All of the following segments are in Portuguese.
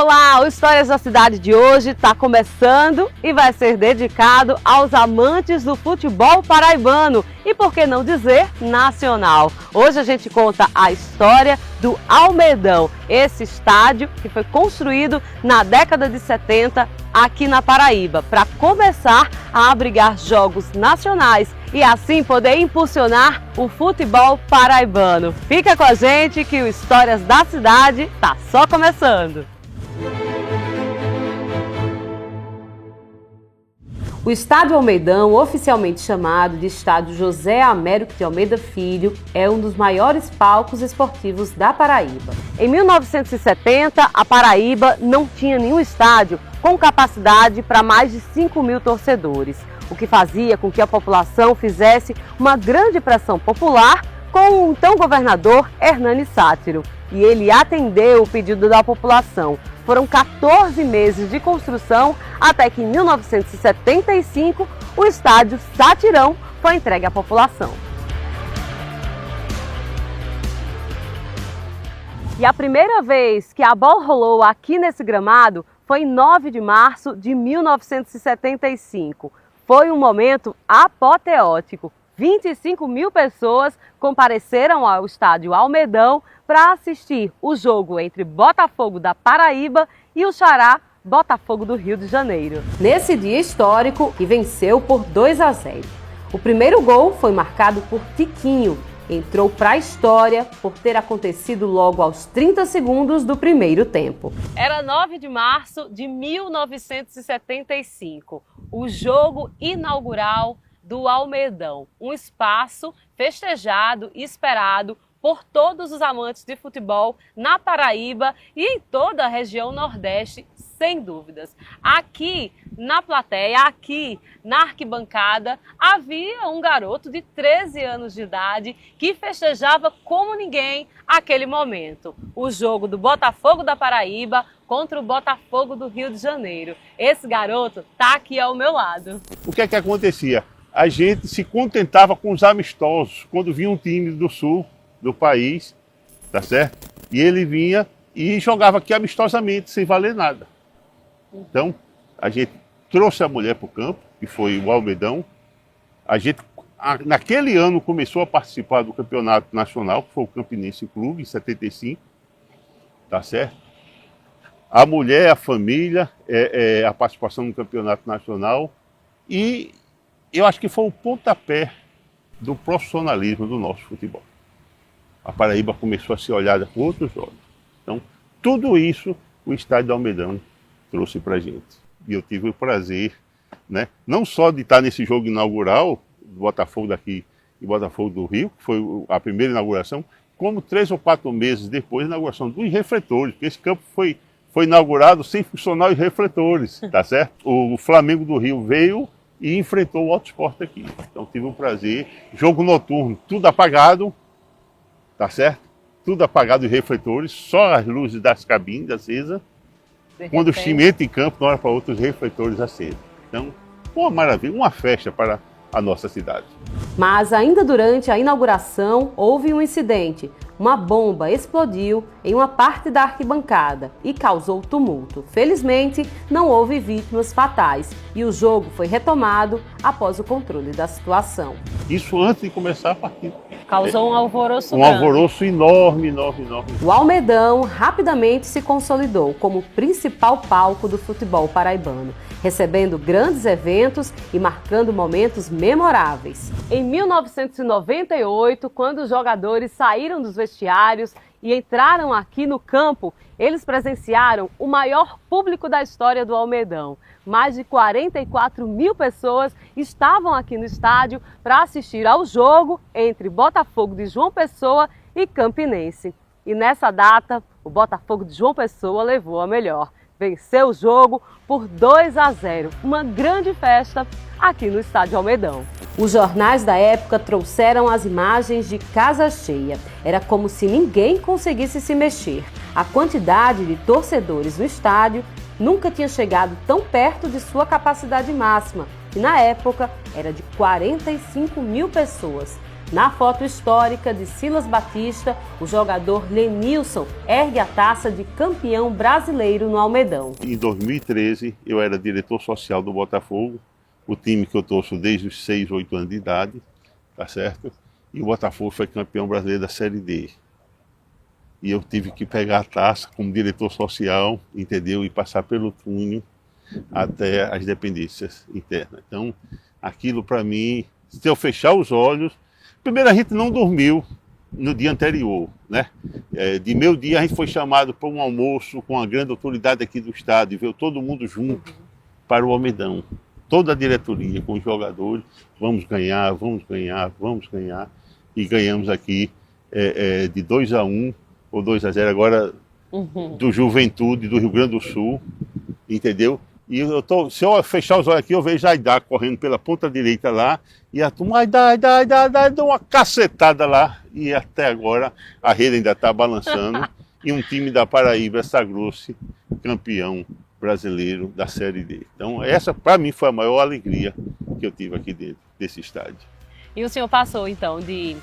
Olá, o Histórias da Cidade de hoje está começando e vai ser dedicado aos amantes do futebol paraibano e, por que não dizer, nacional. Hoje a gente conta a história do Almedão, esse estádio que foi construído na década de 70 aqui na Paraíba, para começar a abrigar jogos nacionais e assim poder impulsionar o futebol paraibano. Fica com a gente que o Histórias da Cidade está só começando. O Estádio Almedão, oficialmente chamado de Estádio José Américo de Almeida Filho, é um dos maiores palcos esportivos da Paraíba. Em 1970, a Paraíba não tinha nenhum estádio com capacidade para mais de 5.000 torcedores, o que fazia com que a população fizesse uma grande pressão popular com o então governador Hernani Sátiro. E ele atendeu o pedido da população. Foram 14 meses de construção até que em 1975 o estádio Satirão foi entregue à população. E a primeira vez que a bola rolou aqui nesse gramado foi em 9 de março de 1975. Foi um momento apoteótico. 25.000 pessoas compareceram ao estádio Almedão para assistir o jogo entre Botafogo da Paraíba e o xará Botafogo do Rio de Janeiro. Nesse dia histórico, que venceu por 2-0. O primeiro gol foi marcado por Tiquinho. Entrou para a história por ter acontecido logo aos 30 segundos do primeiro tempo. Era 9 de março de 1975, o jogo inaugural do Almedão, um espaço festejado e esperado por todos os amantes de futebol na Paraíba e em toda a região Nordeste, sem dúvidas. Aqui na plateia, aqui na arquibancada, havia um garoto de 13 anos de idade que festejava como ninguém aquele momento. O jogo do Botafogo da Paraíba contra o Botafogo do Rio de Janeiro. Esse garoto está aqui ao meu lado. O que é que acontecia? A gente se contentava com os amistosos, quando vinha um time do sul do país, tá certo? E ele vinha e jogava aqui amistosamente, sem valer nada. Então, a gente trouxe a mulher para o campo, que foi o Almedão. A gente, naquele ano, começou a participar do campeonato nacional, que foi o Campinense Clube, em 75, tá certo? A mulher, a família, a participação no campeonato nacional e eu acho que foi o pontapé do profissionalismo do nosso futebol. A Paraíba começou a ser olhada com outros olhos. Então, tudo isso o Estádio do Almedão trouxe para a gente. E eu tive o prazer, né, não só de estar nesse jogo inaugural, do Botafogo daqui e Botafogo do Rio, que foi a primeira inauguração, como 3 ou 4 meses depois da inauguração dos refletores, porque esse campo foi inaugurado sem funcionar os refletores, tá certo? O Flamengo do Rio veio e enfrentou o Auto Esporte aqui. Então tive o prazer, jogo noturno, tudo apagado, tá certo? Tudo apagado os refletores, só as luzes das cabines acesas. Quando o time entra em campo, de uma hora para outra, os refletores acesos. Então, uma maravilha, uma festa para a nossa cidade. Mas ainda durante a inauguração, houve um incidente. Uma bomba explodiu em uma parte da arquibancada e causou tumulto. Felizmente, não houve vítimas fatais e o jogo foi retomado após o controle da situação. Isso antes de começar a partida. Causou um alvoroço grande. Um alvoroço enorme. O Almedão rapidamente se consolidou como o principal palco do futebol paraibano, recebendo grandes eventos e marcando momentos memoráveis. Em 1998, quando os jogadores saíram dos vestiários e entraram aqui no campo, eles presenciaram o maior público da história do Almedão. Mais de 44.000 pessoas estavam aqui no estádio para assistir ao jogo entre Botafogo de João Pessoa e Campinense. E nessa data, o Botafogo de João Pessoa levou a melhor. Venceu o jogo por 2-0, uma grande festa aqui no Estádio Almedão. Os jornais da época trouxeram as imagens de casa cheia. Era como se ninguém conseguisse se mexer. A quantidade de torcedores no estádio nunca tinha chegado tão perto de sua capacidade máxima, que na época era de 45.000 pessoas. Na foto histórica de Silas Batista, o jogador Lenilson ergue a taça de campeão brasileiro no Almedão. Em 2013, eu era diretor social do Botafogo, o time que eu torço desde os 6, 8 anos de idade, tá certo? E o Botafogo foi campeão brasileiro da Série D. E eu tive que pegar a taça como diretor social, entendeu? E passar pelo túnel até as dependências internas. Então, aquilo para mim, se eu fechar os olhos... Primeiro, a gente não dormiu no dia anterior, né? De meio dia a gente foi chamado para um almoço com a grande autoridade aqui do estado e veio todo mundo junto para o Almedão. Toda a diretoria com os jogadores, vamos ganhar, vamos ganhar, vamos ganhar. E ganhamos aqui de 2-1 ou 2-0 agora do Juventude do Rio Grande do Sul, entendeu? E se eu fechar os olhos aqui, eu vejo a Aidá correndo pela ponta direita lá, e a turma, Aidá, dá uma cacetada lá, e até agora a rede ainda está balançando, e um time da Paraíba sagrou-se campeão brasileiro da Série D. Então essa, para mim, foi a maior alegria que eu tive aqui dentro desse estádio. E o senhor passou, então, de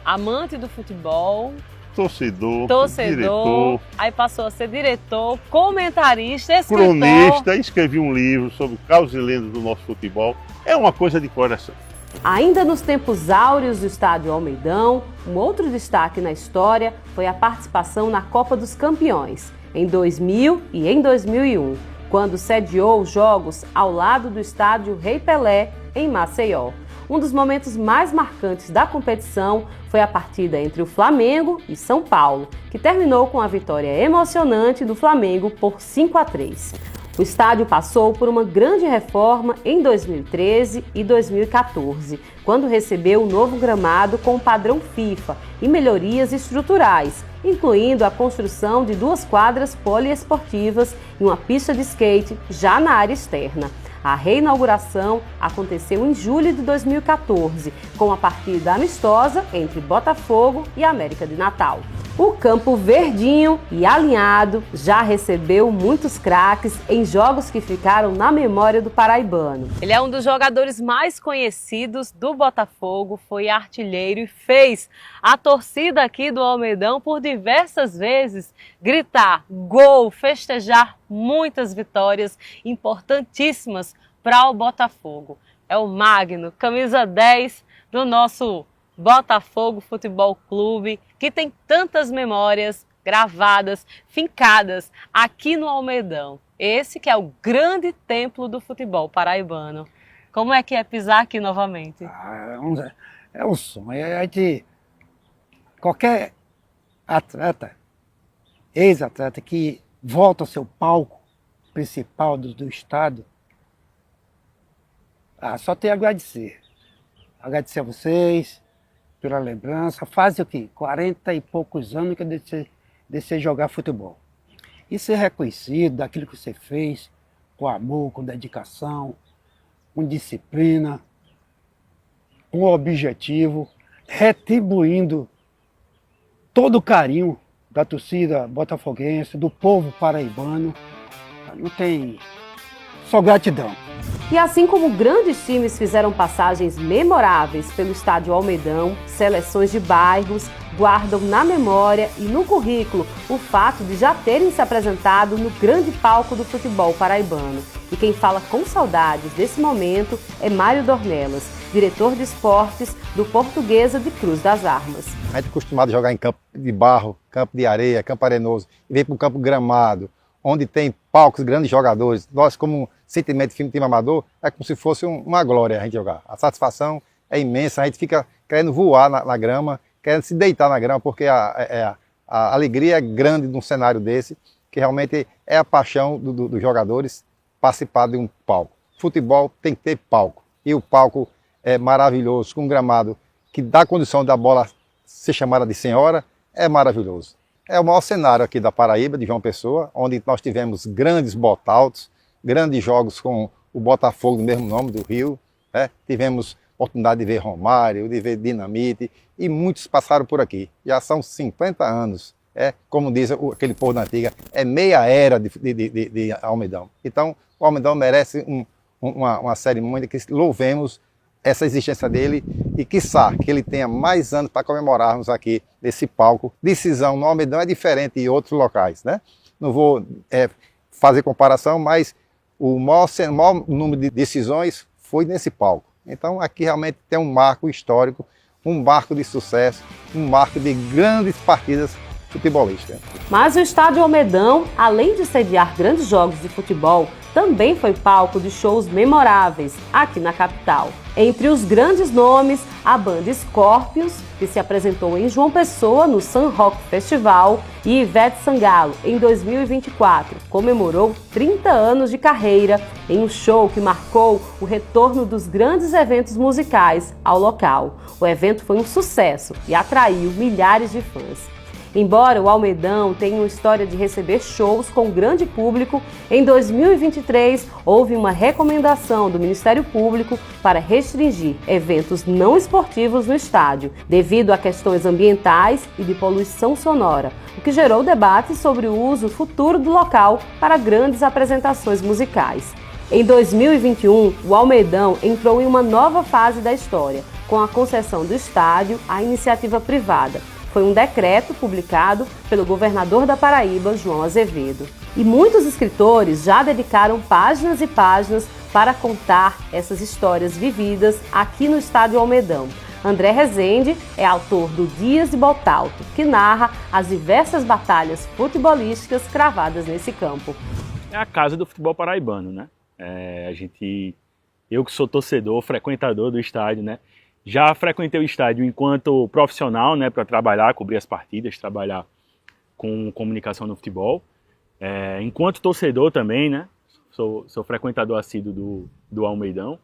amante do futebol... Torcedor, diretor, aí passou a ser diretor, comentarista, escritor. Cronista, escrevi um livro sobre causas e lendas do nosso futebol. É uma coisa de coração. Ainda nos tempos áureos do estádio Almeidão, um outro destaque na história foi a participação na Copa dos Campeões, em 2000 e em 2001, quando sediou os jogos ao lado do estádio Rei Pelé, em Maceió. Um dos momentos mais marcantes da competição foi a partida entre o Flamengo e São Paulo, que terminou com a vitória emocionante do Flamengo por 5-3. O estádio passou por uma grande reforma em 2013 e 2014, quando recebeu um novo gramado com padrão FIFA e melhorias estruturais, incluindo a construção de 2 quadras poliesportivas e uma pista de skate já na área externa. A reinauguração aconteceu em julho de 2014, com a partida amistosa entre Botafogo e América de Natal. O campo verdinho e alinhado já recebeu muitos craques em jogos que ficaram na memória do paraibano. Ele é um dos jogadores mais conhecidos do Botafogo, foi artilheiro e fez a torcida aqui do Almedão por diversas vezes gritar gol, festejar muitas vitórias importantíssimas para o Botafogo. É o Magno, camisa 10 do nosso Botafogo Futebol Clube, que tem tantas memórias gravadas, fincadas aqui no Almedão. Esse que é o grande templo do futebol paraibano. Como é que é pisar aqui novamente? É um sonho. Qualquer atleta, ex-atleta que volta ao seu palco principal do estado, só tem a agradecer. Agradecer a vocês pela lembrança. Faz o quê? 40 e poucos anos que eu deixei jogar futebol. E ser reconhecido daquilo que você fez, com amor, com dedicação, com disciplina, com objetivo, retribuindo todo o carinho da torcida botafoguense, do povo paraibano. Não tem... só gratidão. E assim como grandes times fizeram passagens memoráveis pelo estádio Almedão, seleções de bairros guardam na memória e no currículo o fato de já terem se apresentado no grande palco do futebol paraibano. E quem fala com saudades desse momento é Mário Dornelas, diretor de esportes do Portuguesa de Cruz das Armas. A gente é acostumado a jogar em campo de barro, campo de areia, campo arenoso, e vem para um campo gramado, onde tem palcos, grandes jogadores. Nós, como sentimento de time amador, é como se fosse uma glória a gente jogar. A satisfação é imensa, a gente fica querendo voar na grama, querendo se deitar na grama, porque a alegria é grande num cenário desse, que realmente é a paixão dos jogadores participar de um palco. Futebol tem que ter palco, e o palco é maravilhoso, com um gramado que dá condição da bola ser chamada de senhora, é maravilhoso. É o maior cenário aqui da Paraíba, de João Pessoa, onde nós tivemos grandes botautos, grandes jogos com o Botafogo, do mesmo nome, do Rio. Né? Tivemos oportunidade de ver Romário, de ver Dinamite, e muitos passaram por aqui. Já são 50 anos, como diz aquele povo da antiga, é meia era de Almedão. Então, o Almedão merece uma cerimônia que louvemos essa existência dele e, quiçá, que ele tenha mais anos para comemorarmos aqui nesse palco. Decisão no Almedão é diferente de outros locais, né? Não vou fazer comparação, mas o maior número de decisões foi nesse palco. Então aqui realmente tem um marco histórico, um marco de sucesso, um marco de grandes partidas futebolísticas. Mas o Estádio Almedão, além de sediar grandes jogos de futebol, também foi palco de shows memoráveis aqui na capital. Entre os grandes nomes, a banda Scorpions, que se apresentou em João Pessoa no Sun Rock Festival, e Ivete Sangalo, em 2024, comemorou 30 anos de carreira em um show que marcou o retorno dos grandes eventos musicais ao local. O evento foi um sucesso e atraiu milhares de fãs. Embora o Almedão tenha uma história de receber shows com grande público, em 2023 houve uma recomendação do Ministério Público para restringir eventos não esportivos no estádio, devido a questões ambientais e de poluição sonora, o que gerou debate sobre o uso futuro do local para grandes apresentações musicais. Em 2021, o Almedão entrou em uma nova fase da história, com a concessão do estádio à iniciativa privada. Foi um decreto publicado pelo governador da Paraíba, João Azevedo. E muitos escritores já dedicaram páginas e páginas para contar essas histórias vividas aqui no Estádio Almedão. André Rezende é autor do Dias de Botalto, que narra as diversas batalhas futebolísticas cravadas nesse campo. É a casa do futebol paraibano, né? Eu que sou torcedor, frequentador do estádio, né? Já frequentei o estádio enquanto profissional, né, para trabalhar, cobrir as partidas, trabalhar com comunicação no futebol. Enquanto torcedor também, né, sou frequentador assíduo do Almedão.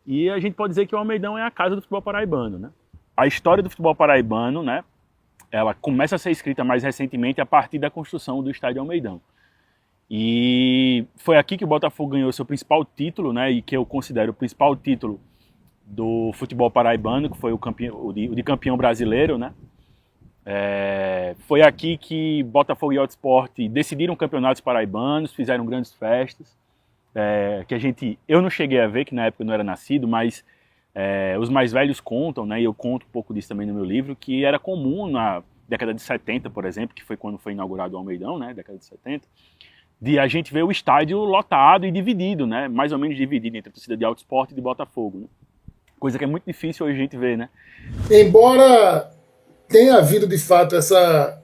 E a gente pode dizer que o Almedão é a casa do futebol paraibano, né? A história do futebol paraibano, né, ela começa a ser escrita mais recentemente a partir da construção do estádio Almedão. E foi aqui que o Botafogo ganhou seu principal título, né, e que eu considero o principal título do futebol paraibano, que foi o de campeão brasileiro, né? Foi aqui que Botafogo e Alto Esporte decidiram campeonatos paraibanos, fizeram grandes festas, eu não cheguei a ver, que na época eu não era nascido, mas os mais velhos contam, né? E eu conto um pouco disso também no meu livro, que era comum na década de 70, por exemplo, que foi quando foi inaugurado o Almedão, né? Década de 70, de a gente ver o estádio lotado e dividido, né? Mais ou menos dividido entre a torcida de Alto Esporte e de Botafogo, né? Coisa que é muito difícil hoje a gente ver, né? Embora tenha havido, de fato, essa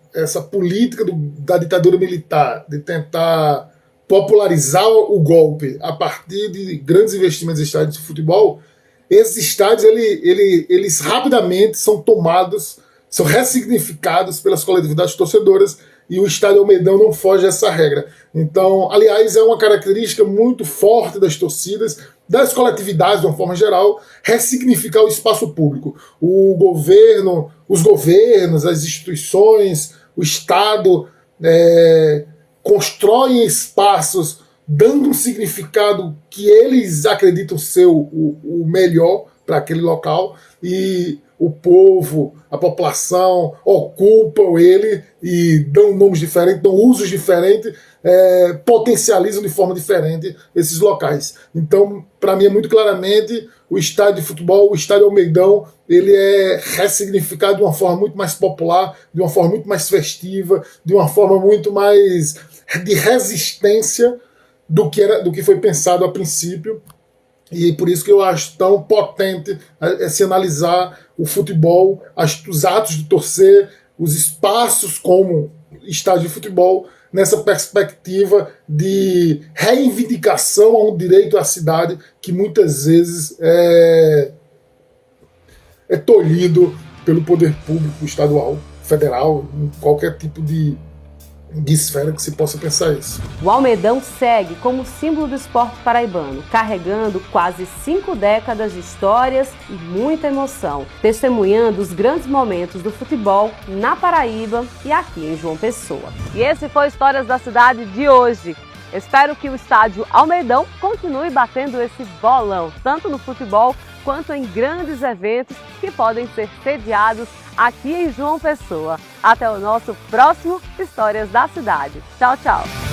política da ditadura militar de tentar popularizar o golpe a partir de grandes investimentos em estádios de futebol, esses estádios eles rapidamente são tomados, são ressignificados pelas coletividades torcedoras, e o Estádio Almedão não foge a essa regra. Então, aliás, é uma característica muito forte das torcidas, das coletividades de uma forma geral, ressignificar o espaço público. O governo, os governos, as instituições, o Estado constroem espaços dando um significado que eles acreditam ser o melhor para aquele local, e o povo, a população ocupam ele e dão nomes diferentes, dão usos diferentes, potencializam de forma diferente esses locais. Então, para mim, é muito claramente o estádio de futebol, o estádio Almedão, ele é ressignificado de uma forma muito mais popular, de uma forma muito mais festiva, de uma forma muito mais de resistência do que foi pensado a princípio. E por isso que eu acho tão potente se analisar o futebol, os atos de torcer, os espaços como estádio de futebol, nessa perspectiva de reivindicação a um direito à cidade que muitas vezes é tolhido pelo poder público estadual, federal, em qualquer tipo de esfera que se possa pensar isso. O Almedão segue como símbolo do esporte paraibano, carregando quase 5 décadas de histórias e muita emoção, testemunhando os grandes momentos do futebol na Paraíba e aqui em João Pessoa. E esse foi Histórias da Cidade de hoje. Espero que o estádio Almedão continue batendo esse bolão, tanto no futebol quanto em grandes eventos que podem ser sediados aqui em João Pessoa. Até o nosso próximo Histórias da Cidade. Tchau, tchau!